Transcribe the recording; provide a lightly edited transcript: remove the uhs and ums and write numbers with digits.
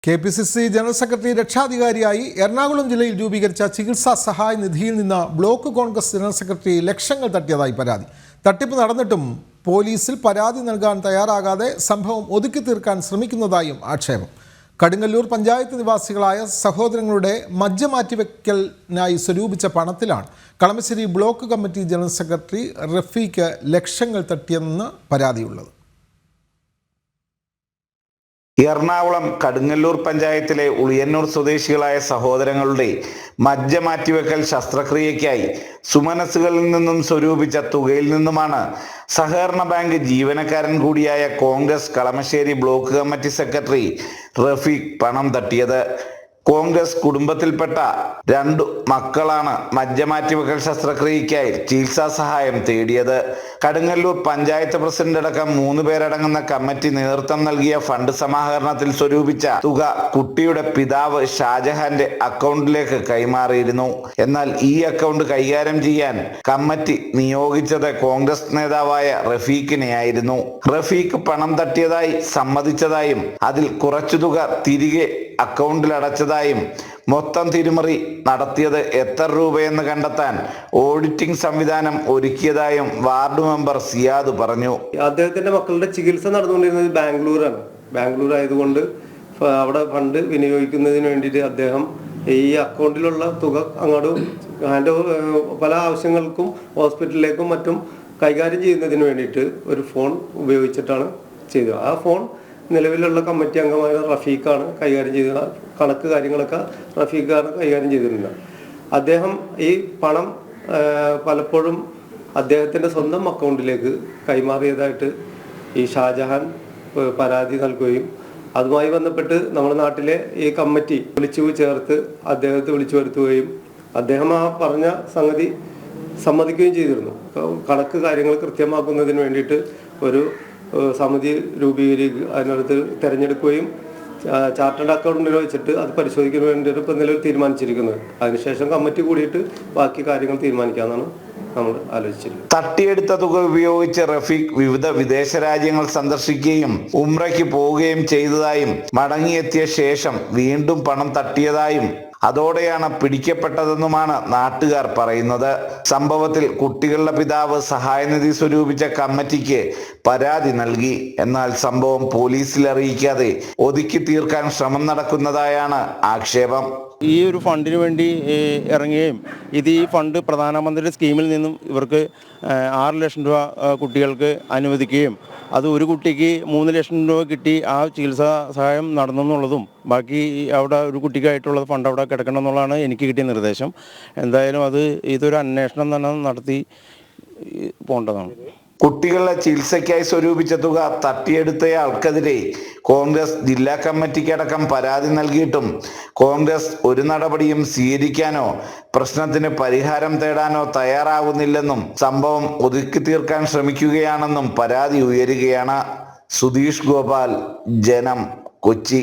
KPCC general secretary രക്ഷാധികാരിയായി Ernakulam ജില്ലയിൽ രൂപീകരിച്ച ചികിത്സാ സഹായ നിധിയിൽ നിന്ന് ബ്ലോക്ക് കോൺഗ്രസ് ജനറൽ സെക്രട്ടറി ലക്ഷങ്ങൾ തട്ടിയതായി പരാതി. തട്ടിപ്പ് നടന്നിട്ടും പോലീസിൽ പരാതി നൽകാൻ തയ്യാറാകാതെ സംഭവം ഒതുക്കി തീർക്കാൻ ശ്രമിക്കുന്നതായും ആക്ഷേപം. കടുങ്ങല്ലൂർ പഞ്ചായത്ത് നിവാസികളായ സഹോദരങ്ങളുടെ മജ്ജ മാറ്റിവെക്കലിനായി സ്വരൂപിച്ച പണത്തിലാണ് Kalamassery block committee general secretary Rafeeq ലക്ഷങ്ങൾ തട്ടിയെന്ന് പരാതിയുള്ളത്. എറണാകുളം കടുങ്ങല്ലൂർ പഞ്ചായത്തിലെ ഉളിയന്നൂർ സ്വദേശികളായ സഹോദരങ്ങളുടെ മജ്ജ മാറ്റിവെക്കൽ ശസ്ത്രക്രിയയ്ക്കായി സുമനസ്സുകളിൽ നിന്നും സ്വരൂപിച്ച തുകയിൽ നിന്നുമാണ് സഹകരണ ബാങ്ക് ജീവനക്കാരൻ കൂടിയായ Congress Kalamassery block committee secretary Rafeeq പണം തട്ടിയത്. കോൺഗ്രസ് കുടുംബത്തിൽപ്പെട്ട 2 മക്കളാണ് മജ്ജ മാറ്റിവെക്കൽ ശസ്ത്രക്രിയയ്ക്കായി ചികിത്സാ സഹായം തേടിയത്. കടുങ്ങല്ലൂർ പഞ്ചായത്ത് പ്രസിഡന്റ് അടക്കം 3 പേരടങ്ങുന്ന കമ്മിറ്റി നേതൃത്വം നൽകിയ ഫണ്ട് സമാഹരണത്തിൽ സ്വരൂപിച്ച തുക കുട്ടിയുടെ പിതാവ് ഷാജഹാന്റെ അക്കൗണ്ടിലേക്ക് കൈമാറിയിരുന്നു. എന്നാൽ ഈ അക്കൗണ്ട് കൈകാര്യം ചെയ്യാൻ കമ്മിറ്റി നിയോഗിച്ചത് കോൺഗ്രസ് നേതാവായ റഫീഖിനെയായിരുന്നു. റഫീഖ് പണം തട്ടിയതായി സമ്മതിച്ചതായും അതിൽ കുറച്ചു തുക തിരികെ അക്കൗണ്ടിൽ അടച്ചതായും മൊത്തം തിരിമറി നടത്തിയത് എത്ര രൂപയെന്ന് കണ്ടെത്താൻ ഓഡിറ്റിംഗ് സംവിധാനം ഒരുക്കിയതായും വാർഡ് മെമ്പർ സിയാദ് പറഞ്ഞു. അദ്ദേഹത്തിന്റെ മക്കളുടെ ചികിത്സ നടന്നുകൊണ്ടിരുന്നത് ബാംഗ്ലൂരാണ്. ബാംഗ്ലൂർ ആയതുകൊണ്ട് അവിടെ ഫണ്ട് വിനിയോഗിക്കുന്നതിന് വേണ്ടിയിട്ട് അദ്ദേഹം ഈ അക്കൗണ്ടിലുള്ള തുക അങ്ങോട്ട് പല ആവശ്യങ്ങൾക്കും ഹോസ്പിറ്റലിലേക്കും മറ്റും കൈകാര്യം ചെയ്യുന്നതിന് വേണ്ടിയിട്ട് ഒരു ഫോൺ ഉപയോഗിച്ചിട്ടാണ് ചെയ്തത്. ആ ഫോൺ നിലവിലുള്ള കമ്മിറ്റി അംഗമായ റഫീഖാണ് കൈകാര്യം ചെയ്തത്. കണക്ക് കാര്യങ്ങളൊക്കെ റഫീഖാണ് കൈകാര്യം ചെയ്തിരുന്നത്. അദ്ദേഹം ഈ പണം പലപ്പോഴും അദ്ദേഹത്തിൻ്റെ സ്വന്തം അക്കൗണ്ടിലേക്ക് കൈമാറിയതായിട്ട് ഈ ഷാജഹാൻ പരാതി നൽകുകയും അതുമായി ബന്ധപ്പെട്ട് നമ്മുടെ നാട്ടിലെ ഈ കമ്മിറ്റി വിളിച്ചു ചേർത്ത് അദ്ദേഹത്തെ വിളിച്ചു വരുത്തുകയും അദ്ദേഹം ആ പറഞ്ഞ സംഗതി സമ്മതിക്കുകയും ചെയ്തിരുന്നു. കണക്ക് കാര്യങ്ങൾ കൃത്യമാക്കുന്നതിന് വേണ്ടിയിട്ട് ഒരു സമിതി രൂപീകരിക്കുക, അതിനടുത്ത് തിരഞ്ഞെടുക്കുകയും ചാർട്ടേഡ് അക്കൗണ്ടിൽ വെച്ചിട്ട് അത് പരിശോധിക്കാൻ വേണ്ടിയിട്ട് ഇപ്പോൾ നിലവിൽ തീരുമാനിച്ചിരിക്കുന്നത്. അതിനുശേഷം കമ്മിറ്റി കൂടിയിട്ട് ബാക്കി കാര്യങ്ങൾ തീരുമാനിക്കാമെന്നാണ് നമ്മൾ ആലോചിച്ചിരിക്കുന്നത്. തട്ടിയെടുത്ത തുക ഉപയോഗിച്ച് റഫീഖ് വിവിധ വിദേശ രാജ്യങ്ങൾ സന്ദർശിക്കുകയും ഉംറയ്ക്ക് പോവുകയും ചെയ്തതായും മടങ്ങിയെത്തിയ ശേഷം വീണ്ടും പണം തട്ടിയതായും അതോടെയാണ് പിടിക്കപ്പെട്ടതെന്നുമാണ് നാട്ടുകാർ പറയുന്നത്. സംഭവത്തിൽ കുട്ടികളുടെ പിതാവ് സഹായനിധി സ്വരൂപിച്ച കമ്മിറ്റിക്ക് പരാതി നൽകി. എന്നാൽ സംഭവം പോലീസിൽ അറിയിക്കാതെ ഒതുക്കി തീർക്കാൻ ശ്രമം നടക്കുന്നതായാണ് ആക്ഷേപം. ഈ ഒരു ഫണ്ടിന് വേണ്ടി ഇറങ്ങുകയും ഈ ഫണ്ട് പ്രധാനമന്ത്രിയുടെ സ്കീമിൽ നിന്നും ഇവർക്ക് 6 ലക്ഷം രൂപ കുട്ടികൾക്ക് അനുവദിക്കുകയും അത് ഒരു കുട്ടിക്ക് 3 ലക്ഷം രൂപ കിട്ടി ആ ചികിത്സാ സഹായം നടന്നെന്നുള്ളതും ബാക്കി അവിടെ ഒരു കുട്ടിക്കായിട്ടുള്ള ഫണ്ട് അവിടെ കിടക്കണം എന്നുള്ളതാണ് എനിക്ക് കിട്ടിയ നിർദ്ദേശം. എന്തായാലും ഇതൊരു അന്വേഷണം തന്നെ നടത്തി പോകേണ്ടതാണ്. കുട്ടികളുടെ ചികിത്സയ്ക്കായി സ്വരൂപിച്ച തുക തട്ടിയെടുത്തയാൾക്കെതിരെ കോൺഗ്രസ് ജില്ലാ കമ്മിറ്റിക്കടക്കം പരാതി നൽകിയിട്ടും കോൺഗ്രസ് ഒരു നടപടിയും സ്വീകരിക്കാനോ പ്രശ്നത്തിന് പരിഹാരം തേടാനോ തയ്യാറാകുന്നില്ലെന്നും സംഭവം ഒതുക്കി തീർക്കാൻ ശ്രമിക്കുകയാണെന്നും പരാതി ഉയരുകയാണ്. സുധീഷ് ഗോപാൽ, ജനം, കൊച്ചി.